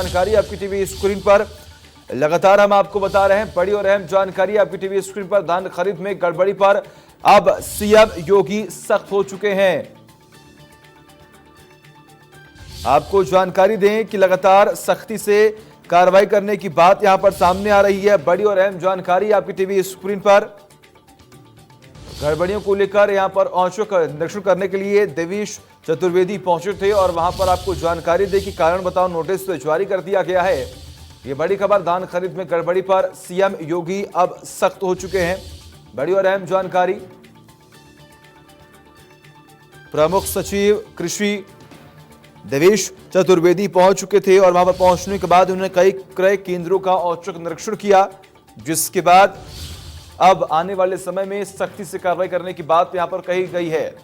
जानकारी आपकी TV screen पर लगातार हम आपको बता रहे हैं। बड़ी और अहम जानकारी आपकी टीवी स्क्रीन पर। धान खरीद में गड़बड़ी पर अब सीएम योगी सख्त हो चुके हैं। आपको जानकारी दें कि लगातार सख्ती से कार्रवाई करने की बात यहां पर सामने आ रही है। बड़ी और अहम जानकारी आपकी टीवी स्क्रीन पर। गड़बड़ियों को लेकर यहां पर औचक निरीक्षण करने के लिए देवेश चतुर्वेदी पहुंचे थे और वहां पर आपको जानकारी दे कि कारण बताओ नोटिस जारी कर दिया गया है। ये बड़ी खबर। धान खरीद में गड़बड़ी पर सीएम योगी अब सख्त हो चुके हैं। बड़ी और अहम जानकारी। प्रमुख सचिव कृषि देवेश चतुर्वेदी पहुंच चुके थे और वहां पर पहुंचने के बाद उन्होंने कई क्रय केंद्रों का औचक निरीक्षण किया, जिसके बाद अब आने वाले समय में सख्ती से कार्रवाई करने की बात यहां पर कही गई है।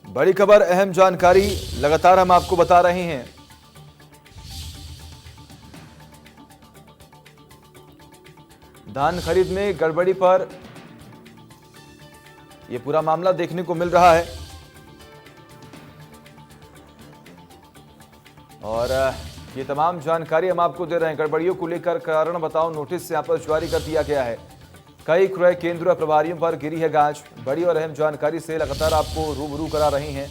बड़ी खबर, अहम जानकारी लगातार हम आपको बता रहे हैं। धान खरीद में गड़बड़ी पर यह पूरा मामला देखने को मिल रहा है और ये तमाम जानकारी हम आपको दे रहे हैं। गड़बड़ियों को लेकर कारण बताओ नोटिस यहां पर जारी कर दिया गया है। कई क्रय केंद्र और प्रभारियों पर गिरी है गाज। बड़ी और अहम जानकारी से लगातार आपको रूबरू करा रही हैं।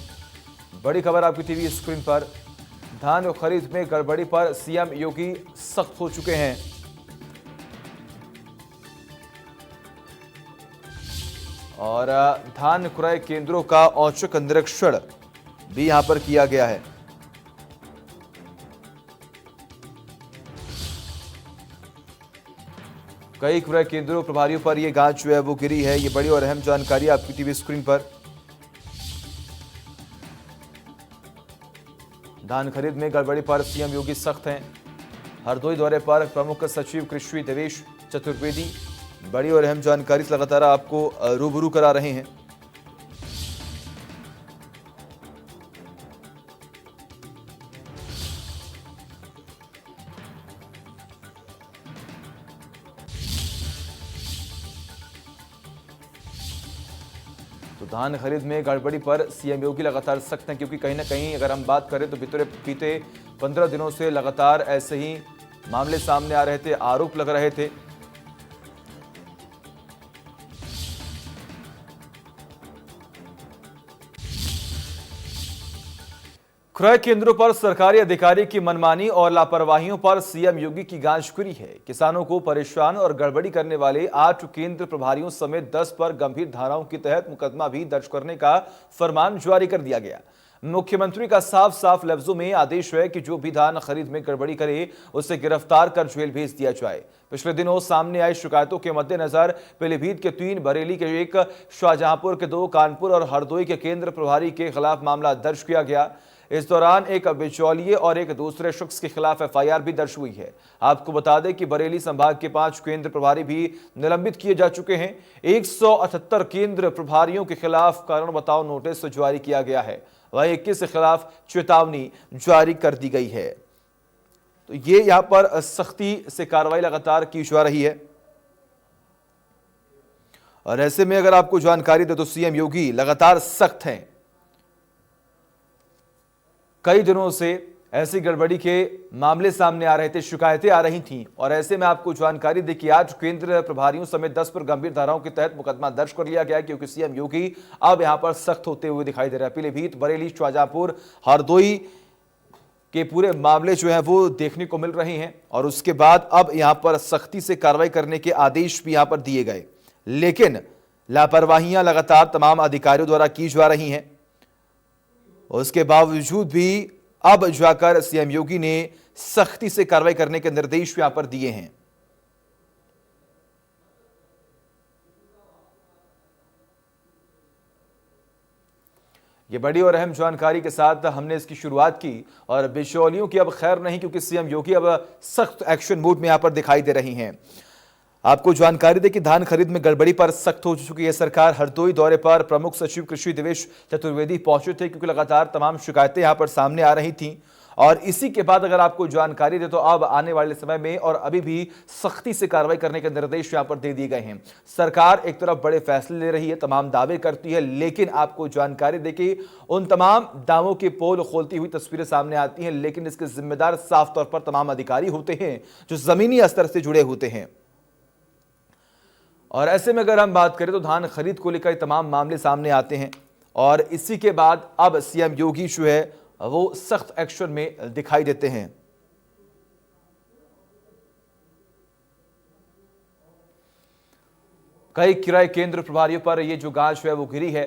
बड़ी खबर आपकी टीवी स्क्रीन पर। धान खरीद में गड़बड़ी पर सीएम योगी सख्त हो चुके हैं। और धान क्रय केंद्रों का औचक निरीक्षण भी यहां पर किया गया है। कई क्रय केंद्रों प्रभारियों पर यह गाज जो है वो गिरी है। ये बड़ी और अहम जानकारी आपकी टीवी स्क्रीन पर। धान खरीद में गड़बड़ी पर सीएम योगी सख्त हैं। हरदोई दौरे पर प्रमुख सचिव कृषि देवेश चतुर्वेदी बड़ी और अहम जानकारी से लगातार आपको रूबरू करा रहे हैं। तो धान खरीद में गड़बड़ी पर सीएम योगी लगातार सख्त हैं, क्योंकि कहीं ना कहीं अगर हम बात करें तो बीते 15 दिनों से लगातार ऐसे ही मामले सामने आ रहे थे, आरोप लग रहे थे। क्रय केंद्रों पर सरकारी अधिकारी की मनमानी और लापरवाहियों पर सीएम योगी की गाजगिरी है। किसानों को परेशान और गड़बड़ी करने वाले 8 केंद्र प्रभारियों समेत 10 पर गंभीर धाराओं के तहत मुकदमा भी दर्ज करने का फरमान जारी कर दिया गया। मुख्यमंत्री का साफ साफ लफ्जों में आदेश है कि जो भी धान खरीद में गड़बड़ी करे उसे गिरफ्तार कर जेल भेज दिया जाए। पिछले दिनों सामने आई शिकायतों के मद्देनजर पीलीभीत के 3, बरेली के 1, शाहजहांपुर के 2, कानपुर और हरदोई के केंद्र प्रभारी के खिलाफ मामला दर्ज किया गया। इस दौरान एक बिचौलिए और एक दूसरे शख्स के खिलाफ एफआईआर भी दर्ज हुई है। आपको बता दें कि बरेली संभाग के 5 केंद्र प्रभारी भी निलंबित किए जा चुके हैं। 178 केंद्र प्रभारियों के खिलाफ कारण बताओ नोटिस जारी किया गया है। वहीं 21 के खिलाफ चेतावनी जारी कर दी गई है। तो ये यहां पर सख्ती से कार्रवाई लगातार की जा रही है। और ऐसे में अगर आपको जानकारी दे तो सीएम योगी लगातार सख्त हैं। कई दिनों से ऐसी गड़बड़ी के मामले सामने आ रहे थे, शिकायतें आ रही थीं और ऐसे में आपको जानकारी दी कि आज केंद्र प्रभारियों समेत 10 पर गंभीर धाराओं के तहत मुकदमा दर्ज कर लिया गया, क्योंकि सीएम योगी अब यहां पर सख्त होते हुए दिखाई दे रहे हैं। पीलीभीत, बरेली, शाहजहांपुर, हरदोई के पूरे मामले जो है वो देखने को मिल रहे हैं और उसके बाद अब यहां पर सख्ती से कार्रवाई करने के आदेश भी यहां पर दिए गए। लेकिन लापरवाहियां लगातार तमाम अधिकारियों द्वारा की जा रही हैं। उसके बावजूद भी अब जाकर सीएम योगी ने सख्ती से कार्रवाई करने के निर्देश यहां पर दिए हैं। ये बड़ी और अहम जानकारी के साथ हमने इसकी शुरुआत की और बिचौलियों की अब खैर नहीं, क्योंकि सीएम योगी अब सख्त एक्शन मोड में यहां पर दिखाई दे रही हैं। आपको जानकारी दें कि धान खरीद में गड़बड़ी पर सख्त हो चुकी है सरकार। हरदोई दौरे पर प्रमुख सचिव कृषि देवेश चतुर्वेदी पहुंचे थे, क्योंकि लगातार तमाम शिकायतें यहां पर सामने आ रही थीं। और इसी के बाद अगर आपको जानकारी दे तो अब आने वाले समय में और अभी भी सख्ती से कार्रवाई करने के निर्देश यहां पर दे दिए गए हैं। सरकार एक तरफ बड़े फैसले ले रही है, तमाम दावे करती है, लेकिन आपको जानकारी दे कि उन तमाम दावों के पोल खोलती हुई तस्वीरें सामने आती हैं, लेकिन इसके जिम्मेदार साफ तौर पर तमाम अधिकारी होते हैं जो जमीनी स्तर से जुड़े होते हैं। और ऐसे में अगर हम बात करें तो धान खरीद को लेकर तमाम मामले सामने आते हैं और इसी के बाद अब सीएम योगी जो है वो सख्त एक्शन में दिखाई देते हैं। कई क्रय केंद्र प्रभारियों पर यह जो गाज है वो गिरी है।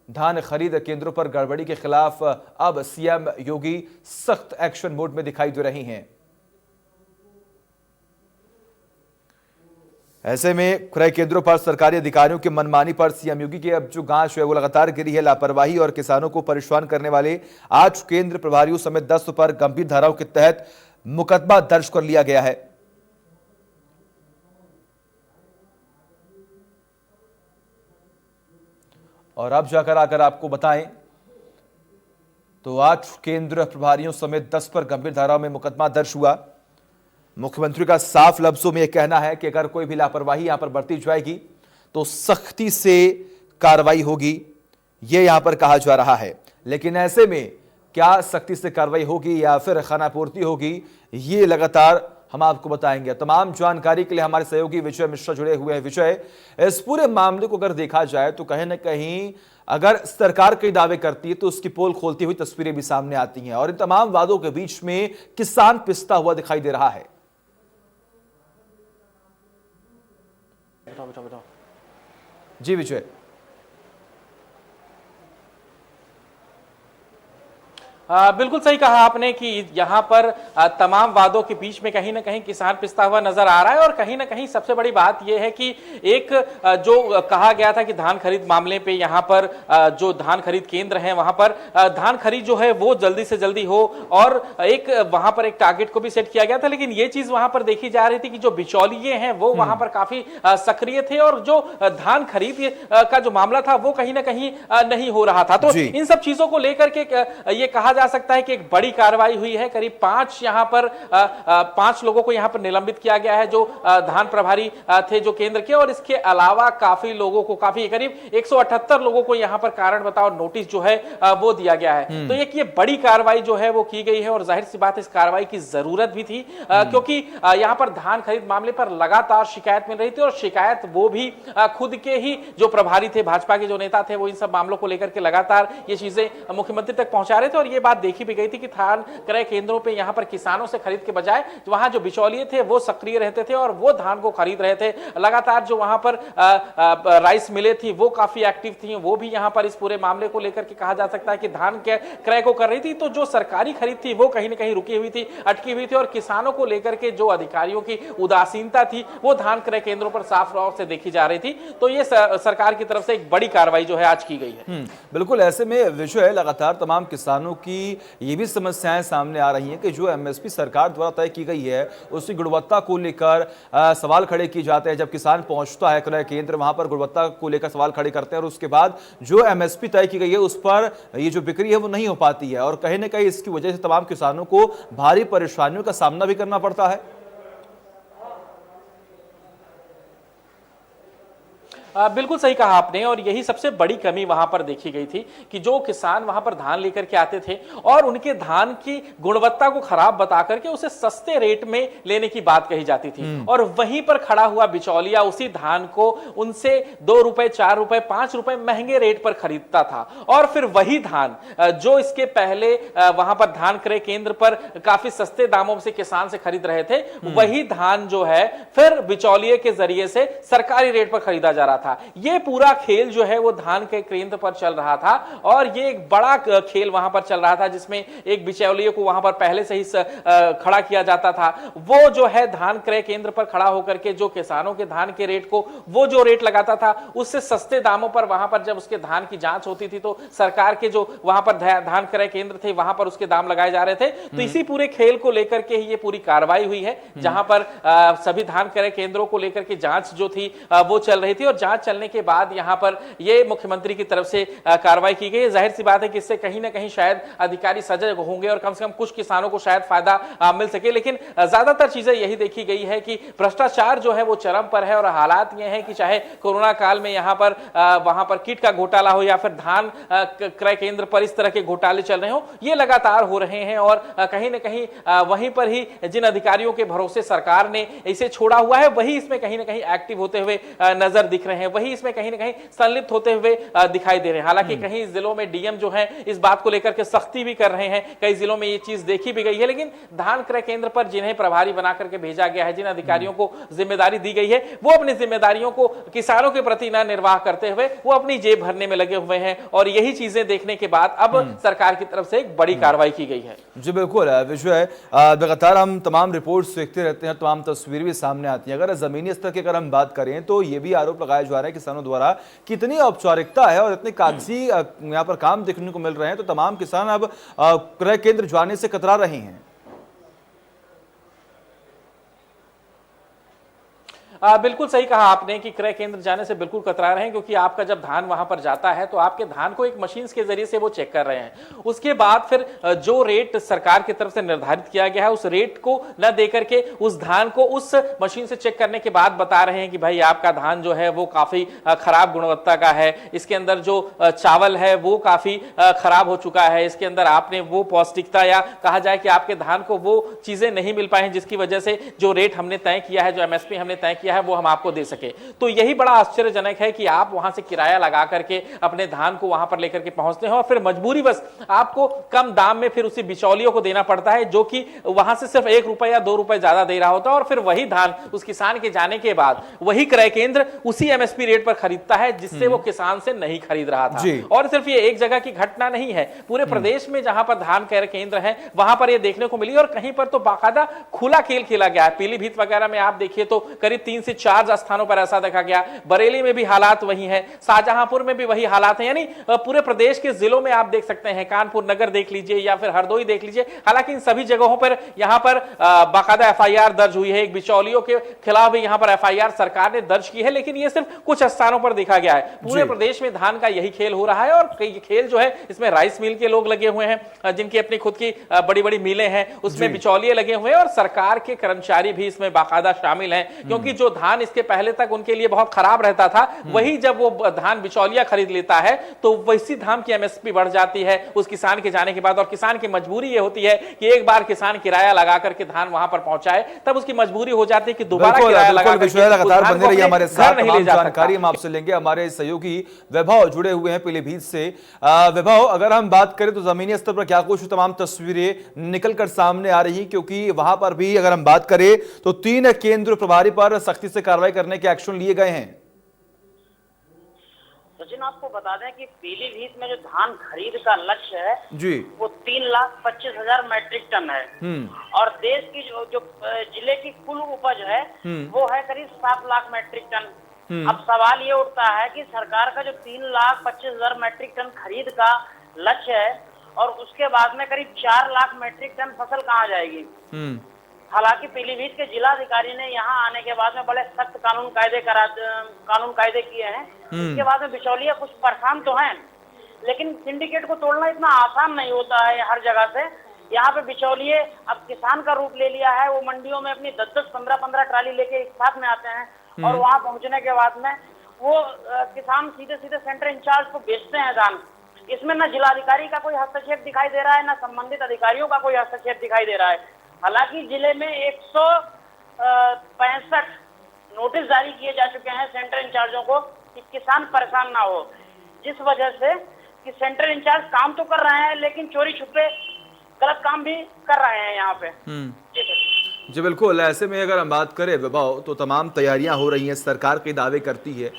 धान खरीद केंद्रों पर गड़बड़ी के खिलाफ अब सीएम योगी सख्त एक्शन मोड में दिखाई दे रही हैं। ऐसे में क्रय केंद्रों पर सरकारी अधिकारियों की मनमानी पर सीएम योगी की अब जो गाज है वो लगातार गिरी है। लापरवाही और किसानों को परेशान करने वाले 8 केंद्र प्रभारियों समेत 10 पर गंभीर धाराओं के तहत मुकदमा दर्ज कर लिया गया है। और अब जाकर अगर आपको बताएं तो 8 केंद्र प्रभारियों समेत 10 पर गंभीर धाराओं में मुकदमा दर्ज हुआ। मुख्यमंत्री का साफ लफ्जों में यह कहना है कि अगर कोई भी लापरवाही यहां पर बरती जाएगी तो सख्ती से कार्रवाई होगी, यह यहां पर कहा जा रहा है। लेकिन ऐसे में क्या सख्ती से कार्रवाई होगी या फिर खानापूर्ति होगी, ये लगातार हम आपको बताएंगे। तमाम जानकारी के लिए हमारे सहयोगी विजय मिश्रा जुड़े हुए हैं। विजय, इस पूरे मामले को अगर देखा जाए तो कहीं ना कहीं अगर सरकार कई दावे करती है तो उसकी पोल खोलती हुई तस्वीरें भी सामने आती हैं और इन तमाम वादों के बीच में किसान पिसता हुआ दिखाई दे रहा है। बताओ। जी विजय। बिल्कुल सही कहा आपने कि यहाँ पर तमाम वादों के बीच में कहीं ना कहीं किसान पिसता हुआ नजर आ रहा है। और कहीं ना कहीं सबसे बड़ी बात यह है कि एक जो कहा गया था कि धान खरीद मामले पे यहाँ पर जो धान खरीद केंद्र हैं वहां पर धान खरीद जो है वो जल्दी से जल्दी हो और एक वहां पर एक टारगेट को भी सेट किया गया था। लेकिन ये चीज वहां पर देखी जा रही थी कि जो बिचौलिए हैं वो वहां पर काफी सक्रिय थे और जो धान खरीद का जो मामला था वो कहीं ना कहीं नहीं हो रहा था। तो इन सब चीजों को लेकर के ये कहा जा सकता है कि एक बड़ी कार्रवाई हुई है। करीब 5 यहां पर 5 लोगों को यहां पर निलंबित किया गया है जो धान प्रभारी थे जो केंद्र के, और इसके अलावा काफी लोगों को करीब 178 लोगों को यहां पर कारण बताओ नोटिस जो है वो दिया गया है। तो ये बड़ी कार्रवाई जो है वो की गई है और जाहिर सी बात है इस कार्रवाई की जरूरत भी थी क्योंकि यहां पर धान खरीद मामले पर लगातार शिकायत मिल रही थी और शिकायत वो भी खुद के ही जो प्रभारी थे, भाजपा के जो नेता थे, वो इन सब मामलों को लेकर के लगातार ये चीजें मुख्यमंत्री तक पहुंचा रहे थे। और ये बात देखी भी गई थी कि धान क्रय केंद्रों पे यहां पर किसानों से खरीद के बजाय वहां जो बिचौलिए थे वो सक्रिय रहते थे और वो धान को खरीद रहे थे। लगातार जो वहां पर राइस मिलें थी वो काफी एक्टिव थी, वो भी यहां पर इस पूरे मामले को लेकर के कहा जा सकता है कि धान के क्रय को कर रही थी। तो जो सरकारी खरीद थी वो कहीं ना कहीं रुकी हुई थी, अटकी हुई थी और किसानों को लेकर के जो अधिकारियों की उदासीनता थी वो धान क्रय केंद्रों पर साफ तौर से देखी जा रही थी। तो ये सरकार की तरफ से एक बड़ी कार्रवाई जो है आज की गई है। बिल्कुल, ऐसे में विषय लगातार तमाम किसानों की ये भी समस्याएं सामने आ रही हैं कि जो एमएसपी सरकार द्वारा तय की गई है उसकी गुणवत्ता को लेकर सवाल खड़े किए जाते हैं। जब किसान पहुंचता है क्रय केंद्र, वहां पर गुणवत्ता को लेकर सवाल खड़े करते हैं और उसके बाद जो एमएसपी तय की गई है उस पर ये जो बिक्री है वो नहीं हो पाती है और कहीं ना कहीं इसकी वजह से तमाम किसानों को भारी परेशानियों का सामना भी करना पड़ता है। बिल्कुल सही कहा आपने और यही सबसे बड़ी कमी वहां पर देखी गई थी कि जो किसान वहां पर धान लेकर के आते थे और उनके धान की गुणवत्ता को खराब बता करके उसे सस्ते रेट में लेने की बात कही जाती थी और वहीं पर खड़ा हुआ बिचौलिया उसी धान को उनसे 2 रुपए 4 रुपए 5 रुपए महंगे रेट पर खरीदता था और फिर वही धान जो इसके पहले वहां पर धान क्रय केंद्र पर काफी सस्ते दामों से किसान से खरीद रहे थे, वही धान जो है फिर बिचौलिए के जरिए से सरकारी रेट पर खरीदा जा रहा था। था। ये पूरा खेल जो है वो धान के केंद्र पर चल रहा था और ये एक बड़ा खेल वहां पर चल रहा था, जिसमें एक बिचौलिए को वहां पर पहले से ही खड़ा किया जाता था। वो जो है धान क्रय केंद्र पर खड़ा होकर के जो किसानों के धान के रेट को, वो जो रेट लगाता था उससे सस्ते दामों पर वहां पर जब उसके धान की जांच होती थी तो सरकार के जो वहां पर धान क्रय केंद्र थे वहां पर उसके दाम लगाए जा रहे थे। तो इसी पूरे खेल को लेकर के ही ये पूरी कार्रवाई हुई है, जहां पर सभी धान क्रय केंद्रों को लेकर के जांच जो थी वो चल रही थी और जांच चलने के बाद यहां पर ये मुख्यमंत्री की तरफ से कार्रवाई की गई। जाहिर सी बात है कि इससे कहीं ना कहीं शायद अधिकारी सजग होंगे और कम से कम कुछ किसानों को शायद फायदा मिल सके, लेकिन ज्यादातर चीजें यही देखी गई है कि भ्रष्टाचार जो है वो चरम पर है और हालात ये हैं कि चाहे कोरोना काल में यहां पर वहां पर किट का घोटाला हो या फिर धान क्रय केंद्र पर इस तरह के घोटाले चल रहे हो, ये लगातार हो रहे हैं और कहीं ना कहीं वहीं पर ही जिन अधिकारियों के भरोसे सरकार ने इसे छोड़ा हुआ है वही इसमें कहीं ना कहीं एक्टिव होते हुए नजर दिख रहे हैं, वही इसमें कहीं ना कहीं संलिप्त होते हुए दिखाई दे रहे हैं। हालांकि कई जिलों में डीएम जो है इस बात को लेकर के सख्ती भी कर रहे हैं, कई जिलों में ये चीज देखी भी गई है, लेकिन धान क्रय केंद्र पर जिन्हें प्रभारी बना करके भेजा गया है, जिन अधिकारियों को जिम्मेदारी दी गई है, वो अपनी जिम्मेदारियों को किसानों के प्रति न निर्वाह करते हुए वो अपनी जेब भरने में लगे हुए हैं और यही चीजें देखने के बाद अब सरकार की तरफ से एक बड़ी कार्रवाई की गई है। जी बिल्कुल विजय, लगातार हम तमाम रिपोर्ट्स देखते रहते हैं, तमाम तस्वीरें भी सामने आती हैं। अगर जमीनी स्तर की अगर हम बात करें तो ये भी आरोप लगाया जा रहा है किसानों द्वारा कितनी औपचारिकता है और इतने कागजी यहाँ पर काम देखने को मिल रहे हैं, तो तमाम किसान अब क्रय केंद्र जाने से कतरा रहे हैं। बिल्कुल सही कहा आपने कि क्रय केंद्र जाने से बिल्कुल कतरा रहे हैं, क्योंकि आपका जब धान वहां पर जाता है तो आपके धान को एक मशीन के जरिए से वो चेक कर रहे हैं। उसके बाद फिर जो रेट सरकार की तरफ से निर्धारित किया गया है उस रेट को न देकर के उस धान को उस मशीन से चेक करने के बाद बता रहे हैं कि भाई आपका धान जो है वो काफी खराब गुणवत्ता का है, इसके अंदर जो चावल है वो काफी खराब हो चुका है, इसके अंदर आपने वो पौष्टिकता या कहा जाए कि आपके धान को वो चीजें नहीं मिल पाई जिसकी वजह से जो रेट हमने तय किया है, जो एमएसपी हमने तय किया है वो हम आपको दे सके। तो यही बड़ा आश्चर्यजनक है कि आप वहां से किराया लगा करके अपने धान को वहां पर लेकर के पहुंचते हैं और फिर मजबूरी बस आपको कम दाम में फिर उसी बिचौलियों को देना पड़ता है, जो कि वहां से सिर्फ 1 रुपए या 2 रुपए ज्यादा दे रहा होता है और फिर वही धान उस किसान के जाने के बाद वही क्रय केंद्र उसी एमएसपी रेट पर खरीदता है जिससे वो किसान से नहीं खरीद रहा था। और सिर्फ ये एक जगह की घटना नहीं है, पूरे प्रदेश में जहां पर धान क्रय केंद्र है वहां पर यह देखने को मिली और कहीं पर तो बाकायदा खुला खेल खेला गया है। पीलीभीत वगैरह में आप देखिए तो करीब 3 से 4 स्थानों पर ऐसा देखा गया, बरेली में भी हालात वही है, शाहजहांपुर में भी वही हालात है, यानी पूरे प्रदेश के जिलों में आप देख सकते हैं, कानपुर नगर देख लीजिए या फिर हरदोई देख लीजिए। हालांकि इन सभी जगहों पर यहां पर बाकायदा एफआईआर दर्ज हुई है, एक बिचौलियों के खिलाफ भी यहां पर एफआईआर सरकार ने दर्ज की है, लेकिन यह सिर्फ कुछ स्थानों पर देखा गया है। पूरे प्रदेश में धान का यही खेल हो रहा है और कई खेल जो है इसमें राइस मिल के लोग लगे हुए हैं, जिनकी अपनी खुद की बड़ी बड़ी मिलें हैं, उसमें बिचौलिए लगे हुए हैं और सरकार के कर्मचारी भी इसमें बाकायदा शामिल हैं, क्योंकि जो धान इसके पहले तक उनके लिए बहुत खराब रहता था, वही जब वो धान बिचौलिया खरीद लेता है तो वैसी धान की एमएसपी बढ़ जाती है उस किसान के जाने के बाद। और किसान की मजबूरी ये होती है कि एक बार किसान किराया लगा करके धान वहां पर पहुंचाए, तब उसकी मजबूरी हो जाती है कि दोबारा किराया लगा करके लगातार बने रहिए हमारे साथ, तमाम जानकारी हम आपसे लेंगे। हमारे सहयोगी वैभव जुड़े हुए हैं पीलीभीत से। वैभव, अगर हम बात करें तो जमीनी स्तर पर क्या कुछ तमाम तस्वीरें निकल कर सामने आ रही, क्योंकि वहां पर भी अगर हम बात करें तो 3 केंद्र प्रभारी पर सख्ती से कार्रवाई करने के एक्शन लिए गए हैं। सचिन, आपको बता दें कि पीलीभीत में जो धान खरीद का लक्ष्य है जी वो 3,25,000 मैट्रिक टन है और देश की जो जिले की कुल उपज है वो है करीब 7 लाख मैट्रिक टन। अब सवाल ये उठता है कि सरकार का जो 3,25,000 मैट्रिक टन खरीद का लक्ष्य है और उसके बाद में करीब 4 लाख मैट्रिक टन फसल कहाँ जाएगी। हालांकि पीलीभीत के जिलाधिकारी ने यहाँ आने के बाद में बड़े सख्त कानून कायदे किए हैं। इसके बाद में बिचौलिया कुछ परेशान तो हैं, लेकिन सिंडिकेट को तोड़ना इतना आसान नहीं होता है हर जगह से। यहाँ पे बिचौलिए अब किसान का रूप ले लिया है, वो मंडियों में अपनी 10-10, 15-15 ट्राली लेके एक साथ में आते हैं और वहाँ पहुँचने के बाद में वो किसान सीधे सीधे सेंटर इंचार्ज को बेचते हैं धान। इसमें न जिलाधिकारी का कोई हस्तक्षेप दिखाई दे रहा है, न संबंधित अधिकारियों का कोई हस्तक्षेप दिखाई दे रहा है। हालांकि जिले में 165 नोटिस जारी किए जा चुके हैं सेंटर इंचार्जों को कि किसान परेशान ना हो, जिस वजह से कि सेंटर इंचार्ज काम तो कर रहे हैं लेकिन चोरी छुपे गलत काम भी कर रहे हैं यहाँ पे। जी बिल्कुल, ऐसे में अगर हम बात करें विभाग तो तमाम तैयारियां हो रही हैं, सरकार के दावे करती है,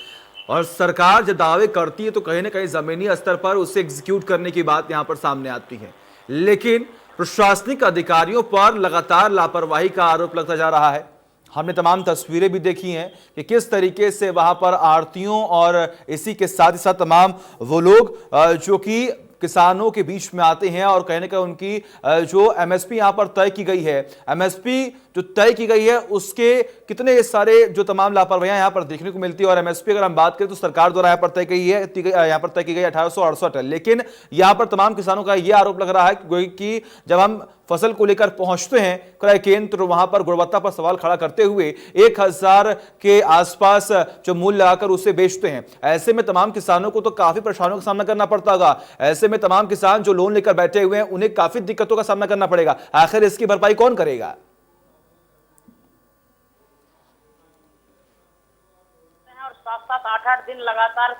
और सरकार जब दावे करती है तो कहीं ना कहीं जमीनी स्तर पर उसे एग्जीक्यूट करने की बात यहां पर सामने आती है, लेकिन प्रशासनिक अधिकारियों पर लगातार लापरवाही का आरोप लगता जा रहा है। हमने तमाम तस्वीरें भी देखी हैं कि किस तरीके से वहां पर आड़तियों और इसी के साथ ही साथ तमाम वो लोग जो कि किसानों के बीच में आते हैं और कहीं ना कहीं उनकी जो एमएसपी यहां पर तय की गई है, एमएसपी जो तय की गई है उसके कितने सारे जो तमाम लापरवाहियां यहां पर देखने को मिलती है। और एमएसपी अगर हम बात करें तो सरकार द्वारा यहां पर तय की है, यहां पर तय की गई 1868, लेकिन यहां पर तमाम किसानों का यह आरोप लग रहा है कि जब हम फसल को लेकर पहुंचते हैं क्रय केंद्र, वहां पर गुणवत्ता पर सवाल खड़ा करते हुए 1000 के आसपास जो मूल्य लगाकर उसे बेचते हैं। ऐसे में तमाम किसानों को तो काफी परेशानियों का सामना करना पड़ता होगा। ऐसे में तमाम किसान जो लोन लेकर बैठे हुए हैं उन्हें काफी दिक्कतों का सामना करना पड़ेगा। आखिर इसकी भरपाई कौन करेगा? और 7-7, 8-8 दिन लगातार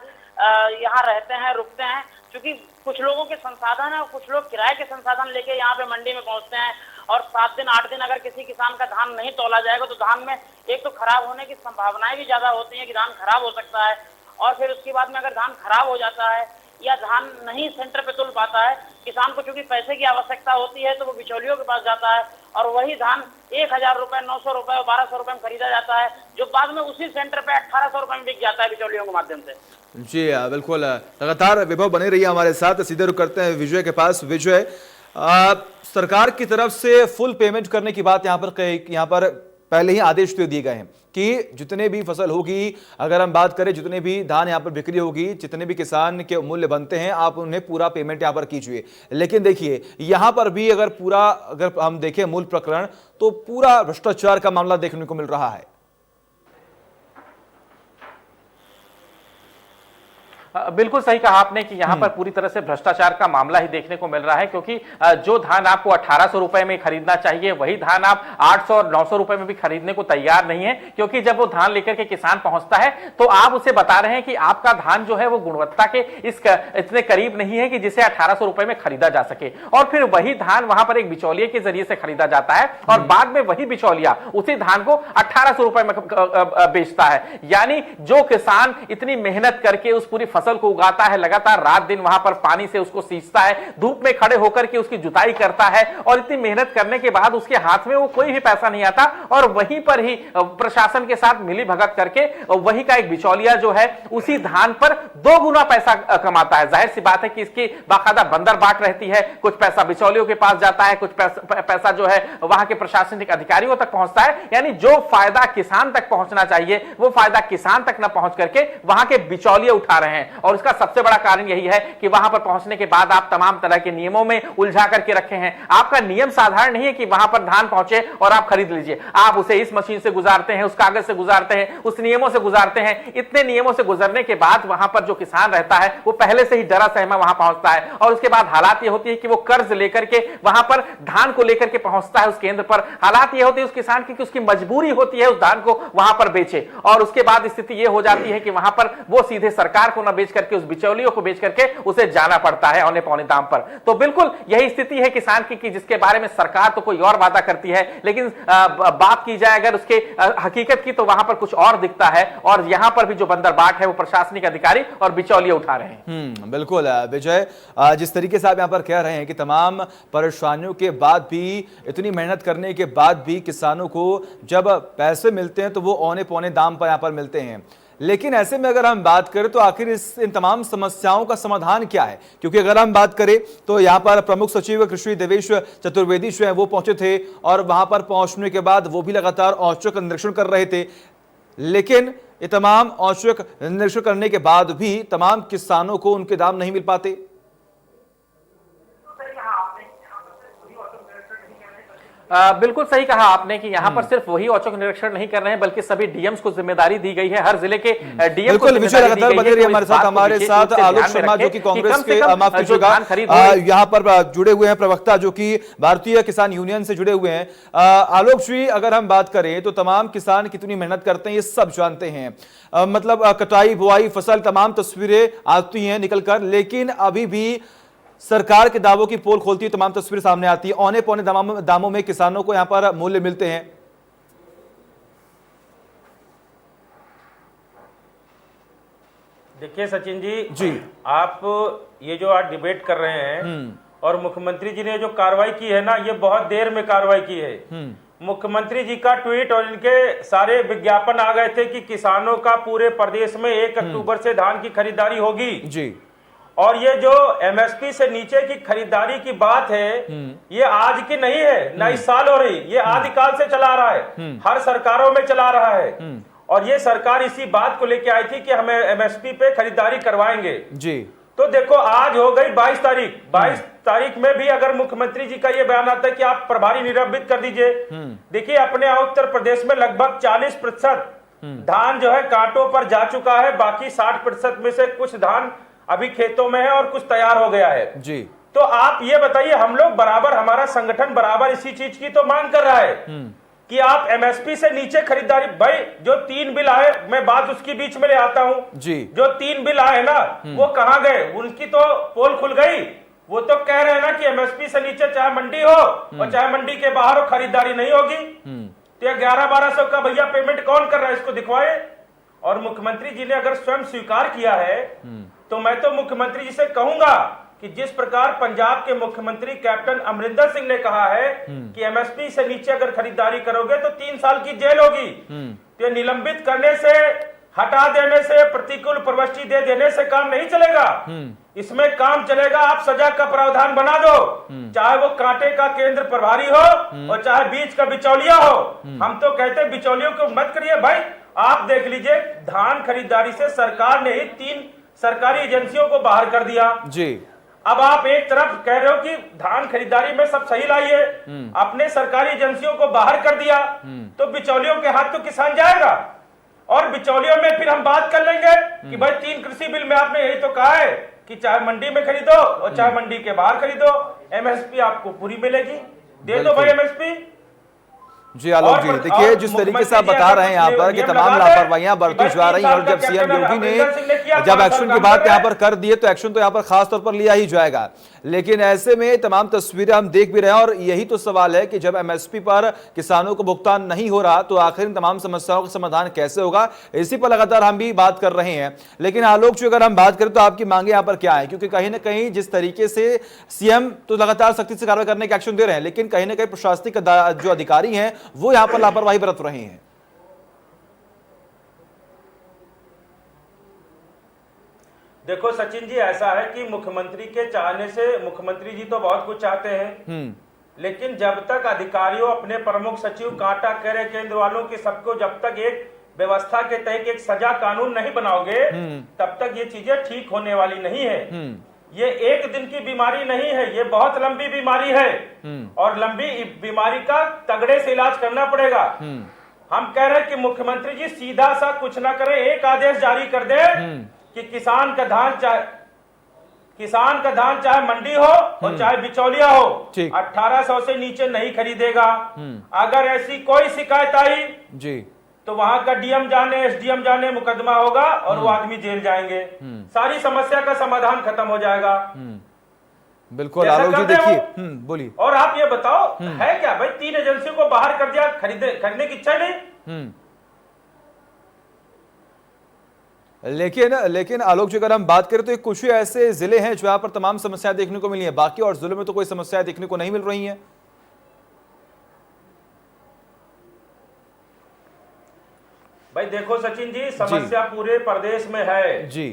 यहाँ रहते हैं, रुकते हैं, क्योंकि कुछ लोगों के संसाधन है और कुछ लोग किराए के संसाधन लेके यहाँ पे मंडी में पहुंचते हैं। और 7 दिन 8 दिन अगर किसी किसान का धान नहीं तौला जाएगा तो धान में एक तो खराब होने की संभावनाएं भी ज्यादा होती हैं कि धान खराब हो सकता है, और फिर उसके बाद में अगर धान खराब हो जाता है या धान नहीं सेंटर पे तुल पाता है, किसान को चूंकि पैसे की आवश्यकता होती है तो वो बिचौलियों के पास जाता है और वही धान 1000 रुपए, 900 रुपए और 1200 रुपए में खरीदा जाता है, जो बाद में उसी सेंटर पे 1800 रुपए में बिक जाता है बिचौलियों के माध्यम से। जी बिल्कुल, लगातार विभव बने रहिए हमारे साथ। सीधे रुक करते हैं विजय के पास। विजय, सरकार की तरफ से फुल पेमेंट करने की बात यहाँ पर पहले ही आदेश दे दिए गए हैं कि जितने भी फसल होगी, अगर हम बात करें जितने भी धान यहाँ पर बिक्री होगी, जितने भी किसान के मूल्य बनते हैं, आप उन्हें पूरा पेमेंट यहाँ पर कीजिए। लेकिन देखिए यहाँ पर भी अगर हम देखें मूल प्रकरण तो पूरा भ्रष्टाचार का मामला देखने को मिल रहा है। बिल्कुल सही कहा आपने कि यहां पर पूरी तरह से भ्रष्टाचार का मामला ही देखने को मिल रहा है, क्योंकि जो धान आपको 1800 रुपए में खरीदना चाहिए वही धान आप 800 और 900 रुपए में भी खरीदने को तैयार नहीं है, क्योंकि जब वो धान लेकर के किसान पहुंचता है तो आप उसे बता रहे हैं कि आपका धान जो है वो गुणवत्ता के इतने करीब नहीं है कि जिसे 1800 रुपए में खरीदा जा सके। और फिर वही धान वहां पर एक बिचौलिए के जरिए से खरीदा जाता है और बाद में वही बिचौलिया उसी धान को 1800 रुपए में बेचता है। यानी जो किसान इतनी मेहनत करके उस पूरी फसल को उगाता है, लगातार रात दिन वहां पर पानी से उसको सींचता है, धूप में खड़े होकर के उसकी जुताई करता है, और इतनी मेहनत करने के बाद उसके हाथ में वो कोई भी पैसा नहीं आता, और वहीं पर ही प्रशासन के साथ मिली भगत करके वही का एक बिचौलिया जो है उसी धान पर 2 गुना पैसा कमाता है। जाहिर सी बात है कि इसकी बाकायदा बंदर बाट रहती है, कुछ पैसा बिचौलियों के पास जाता है, कुछ पैसा जो है वहां के प्रशासनिक अधिकारियों तक पहुंचता है। यानी जो फायदा किसान तक पहुंचना चाहिए वो फायदा किसान तक न पहुंच करके वहां के बिचौलिए उठा रहे हैं। और इसका सबसे बड़ा कारण यही है कि वहां पर पहुंचने के बाद आप तमाम तरह के नियमों में उलझा करके रखे हैं। आपका नियम साधारण नहीं है कि वहां पर धान पहुंचे और आप खरीद लीजिए, आप उसे इस मशीन से गुजारते हैं, उस कागज से गुजारते हैं, उस नियमों से गुजारते हैं। इतने नियमों से गुजरने के बाद वहां पर जो किसान रहता है वो पहले से ही डरा सहमा वहां पहुंचता है, और उसके बाद हालात ये होती है कि वो कर्ज लेकर के वहां पर धान को लेकर के पहुंचता है उस केंद्र पर। हालात ये होती है उस किसान की कि उसकी मजबूरी होती है उस धान को वहां पर बेचे, और उसके बाद स्थिति ये हो जाती है कि वहां पर वो सीधे सरकार को न बेच करके उस बिचौलियों को बेच करके उसे जाना पड़ता है औने पौने दाम पर। तो बिल्कुल यही स्थिति है किसान की जिसके बारे में सरकार तो कोई और वादा करती है, लेकिन बात की जाए अगर उसके हकीकत की तो वहां पर कुछ और दिखता है, और यहां पर भी जो बंदरबाट है वो प्रशासनिक अधिकारी और बिचौलिए उठा रहे हैं। बिल्कुल विजय, जिस तरीके से आप यहां पर कह रहे हैं कि तमाम परेशानियों के बाद भी, इतनी मेहनत करने के बाद भी किसानों को जब पैसे मिलते हैं तो वो औने पौने दाम पर यहां पर मिलते हैं, लेकिन ऐसे में अगर हम बात करें तो आखिर इन तमाम समस्याओं का समाधान क्या है? क्योंकि अगर हम बात करें तो यहाँ पर प्रमुख सचिव कृषि देवेश चतुर्वेदी जो है वो पहुंचे थे, और वहां पर पहुंचने के बाद वो भी लगातार औचक निरीक्षण कर रहे थे, लेकिन ये तमाम औचक निरीक्षण करने के बाद भी तमाम किसानों को उनके दाम नहीं मिल पाते। बिल्कुल सही कहा आपने कि यहाँ पर सिर्फ वही औचक निरीक्षण नहीं कर रहे हैं, बल्कि सभी डीएम्स को जिम्मेदारी दी गई है, हर जिले के डीएम को जिम्मेदारी दी गई है। हमारे साथ आलोक शर्मा जो कि कांग्रेस के, माफ कीजिएगा, यहाँ पर जुड़े हुए हैं, प्रवक्ता जो कि भारतीय किसान यूनियन से जुड़े हुए हैं। आलोक जी, अगर हम बात करें तो तमाम किसान कितनी मेहनत करते हैं ये सब जानते हैं, मतलब कटाई बुआई फसल तमाम तस्वीरें आती हैं निकल कर, लेकिन अभी भी सरकार के दावों की पोल खोलती है तमाम तस्वीर सामने आती है। औने पौने दामों में किसानों को यहां पर मूल्य मिलते हैं। देखिए सचिन जी जी आप ये जो आज डिबेट कर रहे हैं और मुख्यमंत्री जी ने जो कार्रवाई की है ना, ये बहुत देर में कार्रवाई की है। मुख्यमंत्री जी का ट्वीट और इनके सारे विज्ञापन आ गए थे कि किसानों का पूरे प्रदेश में 1 अक्टूबर से धान की खरीदारी होगी जी। और ये जो एमएसपी से नीचे की खरीदारी की बात है, ये आज की नहीं है, ना इस साल हो रही, ये आदिकाल से चला रहा है, हर सरकारों में चला रहा है। और ये सरकार इसी बात को लेके आई थी कि हमें एमएसपी पे खरीदारी करवाएंगे जी। तो देखो आज हो गई 22 तारीख, 22 तारीख में भी अगर मुख्यमंत्री जी का ये बयान आता है कि आप प्रभारी निलंबित कर दीजिए। देखिए अपने यहाँ उत्तर प्रदेश में लगभग 40% धान जो है कांटों पर जा चुका है, बाकी 60% में से कुछ धान अभी खेतों में है और कुछ तैयार हो गया है जी। तो आप ये बताइए, हम लोग बराबर, हमारा संगठन बराबर इसी चीज की तो मांग कर रहा है कि आप एमएसपी से नीचे खरीदारी। भाई जो 3 बिल आए, मैं बात उसकी बीच में ले आता हूं जी। जो 3 बिल आए ना, वो कहां गए? उनकी तो पोल खुल गई। वो तो कह रहे हैं ना कि एमएसपी से नीचे चाहे मंडी हो और चाहे मंडी के बाहर हो, खरीदारी नहीं होगी। तो 1100-1200 का भैया पेमेंट कौन कर रहा है, इसको दिखवाए। और मुख्यमंत्री जी ने अगर स्वयं स्वीकार किया है तो मैं तो मुख्यमंत्री जी से कहूंगा कि जिस प्रकार पंजाब के मुख्यमंत्री कैप्टन अमरिंदर सिंह ने कहा है कि एमएसपी से नीचे अगर खरीदारी करोगे तो 3 साल की जेल होगी, तो निलंबित करने से, हटा देने से, प्रतिकूल प्रविष्टि दे देने से काम नहीं चलेगा। इसमें काम चलेगा, आप सजा का प्रावधान बना दो, चाहे वो कांटे का केंद्र प्रभारी हो और चाहे बीच का बिचौलिया हो। हम तो कहते हैं बिचौलियों को मत करिए भाई। आप देख लीजिए, धान खरीदारी से सरकार ने ही 3 सरकारी एजेंसियों को बाहर कर दिया जी। अब आप एक तरफ कह रहे हो कि धान खरीदारी में सब सही लाइए, अपने सरकारी एजेंसियों को बाहर कर दिया, तो बिचौलियों के हाथ तो किसान जाएगा। और बिचौलियों में फिर हम बात कर लेंगे कि भाई 3 कृषि बिल में आपने यही तो कहा है कि चाहे मंडी में खरीदो और चाहे मंडी के बाहर खरीदो, एमएसपी आपको पूरी मिलेगी, दे दो भाई एमएसपी। जी आलोक जी, देखिए जिस तरीके से आप बता रहे हैं यहाँ पर कि तमाम लापरवाहियां बरती जा रही हैं और जब सीएम योगी ने जब एक्शन की बात यहाँ पर कर दी है तो एक्शन तो यहाँ पर खास तौर पर लिया ही जाएगा। लेकिन ऐसे में तमाम तस्वीरें हम देख भी रहे हैं और यही तो सवाल है कि जब एमएसपी पर किसानों को भुगतान नहीं हो रहा तो आखिर इन तमाम समस्याओं का समाधान कैसे होगा, इसी पर लगातार हम भी बात कर रहे हैं। लेकिन आलोक जी अगर हम बात करें तो आपकी मांगे यहाँ पर क्या है, क्योंकि कहीं ना कहीं जिस तरीके से सीएम तो लगातार सख्ती से कार्रवाई करने के एक्शन दे रहे हैं, लेकिन कहीं ना कहीं प्रशासनिक जो अधिकारी हैं वो यहाँ पर लापरवाही बरत रहे हैं। देखो सचिन जी, ऐसा है कि मुख्यमंत्री के चाहने से, मुख्यमंत्री जी तो बहुत कुछ चाहते हैं, लेकिन जब तक अधिकारियों, अपने प्रमुख सचिव, कांटा क्रय केंद्र वालों के सबको जब तक एक व्यवस्था के तहत एक सजा कानून नहीं बनाओगे तब तक ये चीजें ठीक होने वाली नहीं है। ये एक दिन की बीमारी नहीं है, ये बहुत लंबी बीमारी है और लंबी बीमारी का तगड़े से इलाज करना पड़ेगा। हम कह रहे हैं कि मुख्यमंत्री जी सीधा सा कुछ ना करें, एक आदेश जारी कर दे कि किसान का धान चाहे मंडी हो और चाहे बिचौलिया हो 1800 से नीचे नहीं खरीदेगा। अगर ऐसी कोई शिकायत आई जी तो वहां का डीएम जाने, एसडीएम जाने, मुकदमा होगा और वो आदमी जेल जाएंगे, सारी समस्या का समाधान खत्म हो जाएगा। बिल्कुल आलोक जी, देखिए बोलिए। और आप ये बताओ है क्या भाई, 3 एजेंसियों को बाहर कर दिया, खरीदने की इच्छा नहीं। लेकिन आलोक जी अगर हम बात करें तो ये कुछ ही ऐसे जिले हैं जहां पर तमाम समस्याएं देखने को मिली हैं, बाकी और जिलों में तो कोई समस्याएं देखने को नहीं मिल रही हैं। भाई देखो सचिन जी, समस्या पूरे प्रदेश में है जी।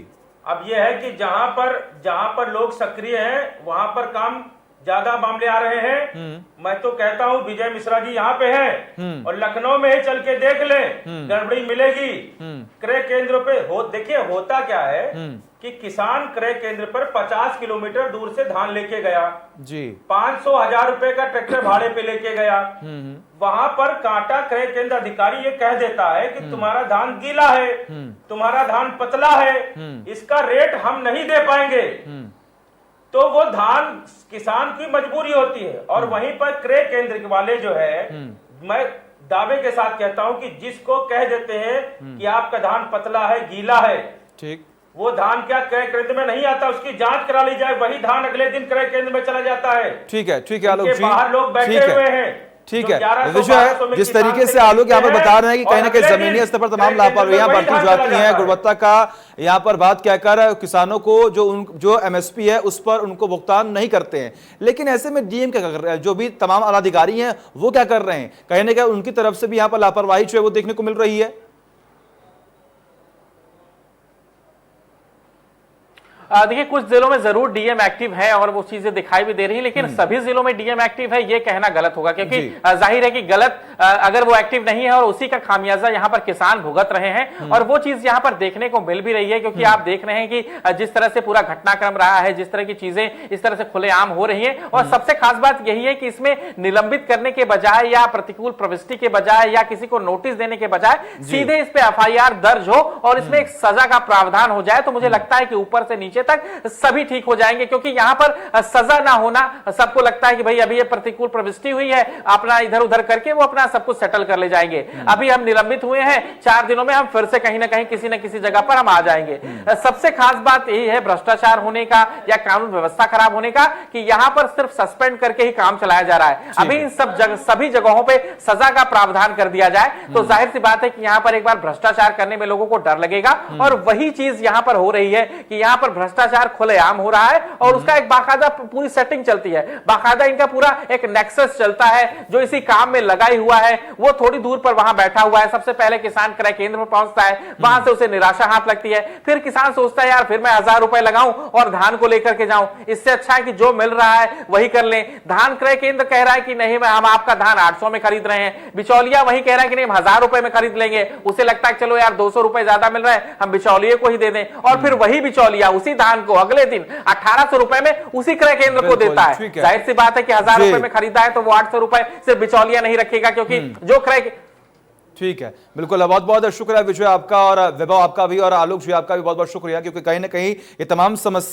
अब यह है कि जहां पर लोग सक्रिय हैं वहां पर काम ज्यादा मामले आ रहे हैं। मैं तो कहता हूं विजय मिश्रा जी यहाँ पे हैं और लखनऊ में ही चल के देख लें, गड़बड़ी मिलेगी। क्रय केंद्रों पे देखिए होता क्या है कि किसान क्रय केंद्र पर 50 किलोमीटर दूर से धान लेके गया जी, 500,000 रुपए का ट्रैक्टर भाड़े पे लेके गया। वहां पर कांटा क्रय केंद्र अधिकारी ये कह देता है कि तुम्हारा धान गीला है, तुम्हारा धान पतला है, इसका रेट हम नहीं दे पाएंगे। तो वो धान किसान की मजबूरी होती है और वहीं पर क्रय केंद्र वाले जो है, मैं दावे के साथ कहता हूं कि जिसको कह देते हैं कि आपका धान पतला है, गीला है, ठीक, वो धान क्या क्रय केंद्र में नहीं आता, उसकी जांच करा ली जाए, वही धान अगले दिन क्रय केंद्र में चला जाता है। ठीक है आलोक जी, बाहर लोग बैठे हुए हैं, ठीक जो है 1100 विषय में है जिस किसान तरीके से से आलोक यहाँ पर खरीदते बता रहे हैं कि और कहीं ना कहीं अगले जमीनी दिन स्तर पर तमाम क्रय केंद्र लापरवाहियां में वही बरती धान जाती चला हैं, जाता है। गुणवत्ता का यहाँ पर बात कहकर किसानों को जो एमएसपी है उस पर उनको भुगतान नहीं करते हैं। लेकिन ऐसे में डीएम क्या कर रहे हैं, जो भी तमाम आलाधिकारी हैं वो क्या कर रहे हैं, कहीं ना कहीं उनकी तरफ से भी यहाँ पर लापरवाही जो है वो देखने को मिल रही है। देखिए कुछ जिलों में जरूर डीएम एक्टिव है और वो चीजें दिखाई भी दे रही हैं, लेकिन सभी जिलों में डीएम एक्टिव है ये कहना गलत होगा, क्योंकि जाहिर है कि गलत अगर वो एक्टिव नहीं है और उसी का खामियाजा यहाँ पर किसान भुगत रहे हैं। और वो चीज यहाँ पर देखने को मिल भी रही है, क्योंकि आप देख रहे हैं कि जिस तरह से पूरा घटनाक्रम रहा है, जिस तरह की चीजें इस तरह से खुलेआम हो रही है। और सबसे खास बात यही है कि इसमें निलंबित करने के बजाय या प्रतिकूल प्रविष्टि के बजाय या किसी को नोटिस देने के बजाय सीधे इस पे एफआईआर दर्ज हो और इसमें एक सजा का प्रावधान हो जाए, तो मुझे लगता है कि ऊपर से नीचे तक सभी ठीक हो जाएंगे। क्योंकि यहां पर सजा ना होना, सबको लगता है कि भाई अभी ये प्रतिकूल प्रविष्टि हुई है, अपना इधर उधर करके वो अपना सब कुछ सेटल कर ले जाएंगे। अभी हम निलंबित हुए हैं, 4 दिनों में हम फिर से कहीं ना कहीं किसी न किसी जगह पर हम आ जाएंगे। सबसे खास बात यही है भ्रष्टाचार होने का या कानून व्यवस्था खराब होने का, कि यहां पर सिर्फ सस्पेंड करके ही काम चलाया जा रहा है। अभी इन सभी जगहों पे सजा का प्रावधान कर दिया जाए तो जाहिर सी बात है कि यहां पर एक बार भ्रष्टाचार करने में लोगों को डर लगेगा। और वही चीज यहां पर हो रही है कि यहां पर भ्रष्टाचार खुलेआम हो रहा है और उसका एक बाकायदा पूरी सेटिंग चलती है, बाकायदा इनका पूरा एक नेक्सस चलता है जो इसी काम में लगा ही हुआ है। वो थोड़ी दूर पर वहां बैठा हुआ है, सबसे पहले किसान क्रय केंद्र पर पहुंचता है, वहां से उसे निराशा हाथ लगती है, फिर किसान सोचता है यार फिर मैं 1000 रुपए लगाऊं और धान को लेकर के जाऊं, इससे अच्छा है कि जो मिल रहा है वही कर लें। धान क्रय केंद्र कह रहा है कि नहीं हम आपका धान 800 में खरीद रहे हैं, बिचौलिया वही कह रहा है कि नहीं हम 1000 रुपए में खरीद लेंगे। उसे लगता है चलो यार 200 रुपए ज्यादा मिल रहा है, हम बिचौलिए को ही दे दें। और फिर वही बिचौलिया उसी धान को अगले दिन 1800 रुपए में उसी क्रय केंद्र को देता है। जाहिर सी बात है कि 1000 रुपए में खरीदा है तो वो 800 रुपए सिर्फ बिचौलिया नहीं रखेगा, क्योंकि जो क्रय। ठीक है, बिल्कुल, बहुत बहुत शुक्रिया विजय आपका और वैभव आपका भी और आलोक जी आपका भी बहुत बहुत शुक्रिया, क्योंकि कहीं ना कहीं ये तमाम समस्या